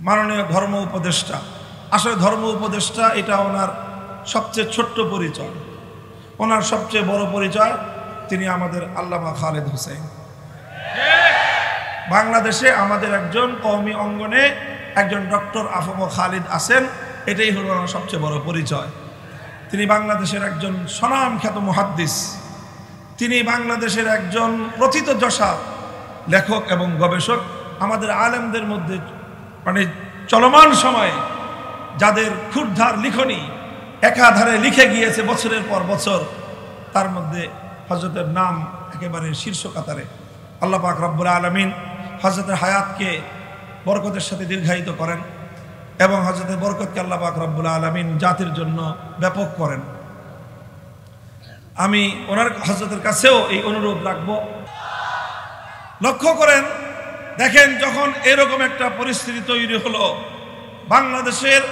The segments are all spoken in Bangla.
মাননীয় ধর্ম উপদেষ্টা। আসলে ধর্ম উপদেষ্টা এটা ওনার সবচেয়ে ছোট্ট পরিচয়। ওনার সবচেয়ে বড় পরিচয় তিনি আমাদের আল্লামা খালেদ হোসেন। বাংলাদেশে আমাদের একজন কওমি অঙ্গনে একজন ডক্টর আফম খালিদ আছেন, এটাই হলো ওনার সবচেয়ে বড় পরিচয়। তিনি বাংলাদেশের একজন স্বনামখ্যাত মুহাদ্দিস, তিনি বাংলাদেশের একজন প্রথিতযশা লেখক এবং গবেষক। আমাদের আলেমদের মধ্যে মানে চলমান সময়ে যাদের ক্ষুরধার লিখনি একাধারে লিখে গিয়েছে বছরের পর বছর, তার মধ্যে হযরতের নাম একেবারে শীর্ষ কাতারে। আল্লাহ পাক রব্বুল আলামিন হযরতের হায়াতকে বরকতের সাথে দীর্ঘায়িত করেন এবং হযরতের বরকতকে আল্লাহ পাক রব্বুল আলামিন জাতির জন্য ব্যাপক করেন। আমি ওনার হযরতের কাছেও এই অনুরোধ রাখব। লক্ষ্য করেন, দেখেন যখন এরকম একটা পরিস্থিতি তৈরি হলো, বাংলাদেশের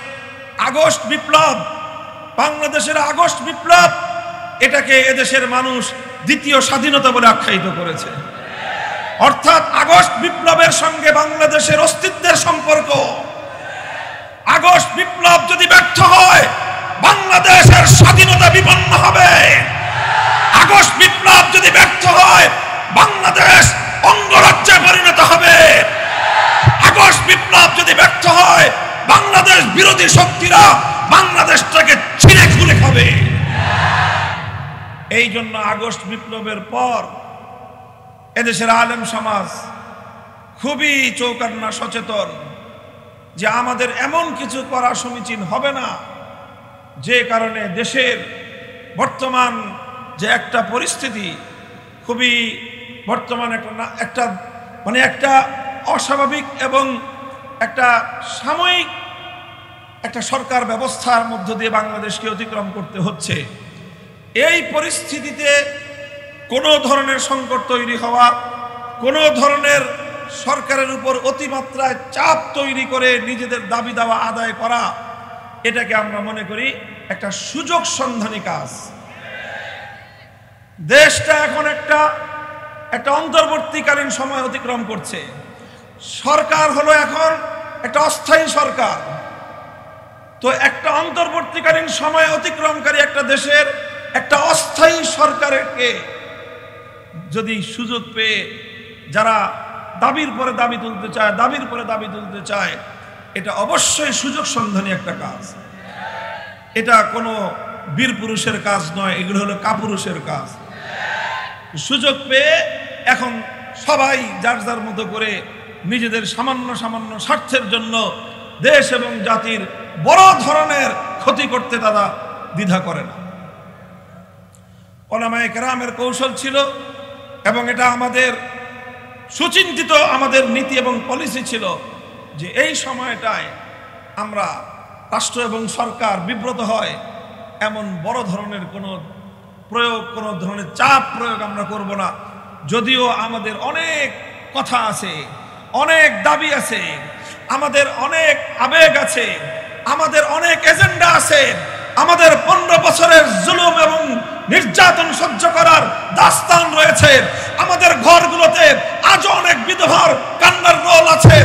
আগস্ট বিপ্লব, বাংলাদেশের আগস্ট বিপ্লব, এটাকে এদেশের মানুষ দ্বিতীয় স্বাধীনতা বলে আখ্যায়িত করেছে। অর্থাৎ আগস্ট বিপ্লবের সঙ্গে বাংলাদেশের অস্তিত্বের সম্পর্ক। আগস্ট বিপ্লব যদি ব্যর্থ হয়, বাংলাদেশের স্বাধীনতা বিপন্ন হবে। আগস্ট বিপ্লব যদি ব্যর্থ হয়, বাংলাদেশ অঙ্গরাজ্যে পরিণত হবে। আগস্ট বিপ্লব যদি ব্যর্থ হয়, বাংলাদেশ বিরোধী শক্তিরা বাংলাদেশটাকে ছিঁড়ে খুলে খাবে। এই জন্য আগস্ট বিপ্লবের পর এদেশের আলেম সমাজ খুবই চৌকান্না সচেতন যে আমাদের এমন কিছু করা সমীচীন হবে না যে কারণে দেশের বর্তমান যে একটা পরিস্থিতি, খুবই বর্তমান একটা অস্বাভাবিক এবং একটা সাময়িক একটা সরকার ব্যবস্থার মধ্য দিয়ে বাংলাদেশকে অতিক্রম করতে হচ্ছে। এই পরিস্থিতিতে কোনো ধরনের সংকট তৈরি হওয়া, কোনো ধরনের সরকারের উপর অতিমাত্রায় চাপ তৈরি করে নিজেদের দাবি দাওয়া আদায় করা, এটাকে আমরা মনে করি একটা সুযোগ সন্ধানী কাজ। দেশটা এখন একটা অন্তর্বর্তীকালীন সময় অতিক্রম করছে। সরকার হলো এখন একটা অস্থায়ী সরকার। তো একটা অন্তর্বর্তীকালীন সময় অতিক্রমকারী একটা দেশের একটা অস্থায়ী সরকারকে যদি সুযোগ পেয়ে যারা দাবির পরে দাবি তুলতে চায়, দাবির পরে দাবি তুলতে চায়, এটা অবশ্যই সুযোগ সন্ধানী একটা কাজ। এটা কোনো বীর পুরুষের কাজ নয়, এগুলো হলো কাপুরুষের কাজ। সুযোগ পেয়ে এখন সবাই যার যার মতো করে নিজেদের সামান্য সামান্য স্বার্থের জন্য দেশ এবং জাতির বড় ধরনের ক্ষতি করতে তারা দ্বিধা করে না। উলামায়ে কেরামের কৌশল ছিল এবং এটা আমাদের সুচিন্তিত আমাদের নীতি এবং পলিসি ছিল যে এই সময়টায় আমরা রাষ্ট্র এবং সরকার বিব্রত হয় এমন বড় ধরনের কোনো ধরনের চাপ প্রয়োগ আমরা করব না। যদিও আমাদের অনেক কথা আছে, অনেক দাবি আছে, আমাদের অনেক আবেগ আছে, আমাদের অনেক এজেন্ডা আছে, আমাদের 15 বছরের জুলুম এবং নির্যাতন সহ্য করার দাস্তান রয়েছে। আমাদের ঘরগুলোতে আজও অনেক বিধবার কান্নার রোল আছে,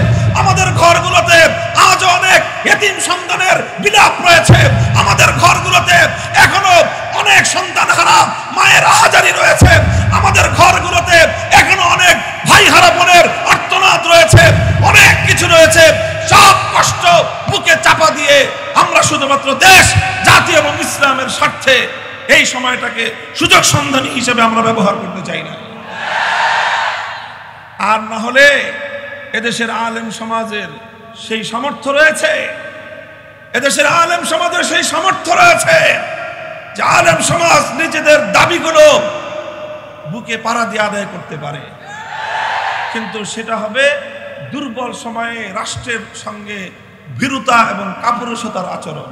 আমাদের ঘরগুলোতে আজও অনেক এতিম সন্তানের বিলাপ রয়েছে, আমাদের ঘরগুলোতে এখনো অনেক সন্তানহারা মায়ের আহাজারি রয়েছে, আমাদের ঘরগুলোতে এখনো অনেক ভাইহারা বোনের আর্তনাদ রয়েছে, অনেক কিছু রয়েছে। সব কষ্ট বুকে চাপা দিয়ে আমরা শুধুমাত্র দেশ, জাতি এবং ইসলামের স্বার্থে এই সময়টাকে সুযোগ সন্ধানী হিসেবে আমরা ব্যবহার করতে চাই না। আর না হলে এদেশের আলেম সমাজের সেই সামর্থ্য রয়েছে, এদেশের আলেম সমাজের সেই সামর্থ্য রয়েছে যে আলেম সমাজ নিজেদের দাবিগুলো বুকে পাড়া দিয়ে আদায় করতে পারে, কিন্তু সেটা হবে দুর্বল সময়ে রাষ্ট্রের সঙ্গে ভীরুতা এবং কাপুরুষতার আচরণ।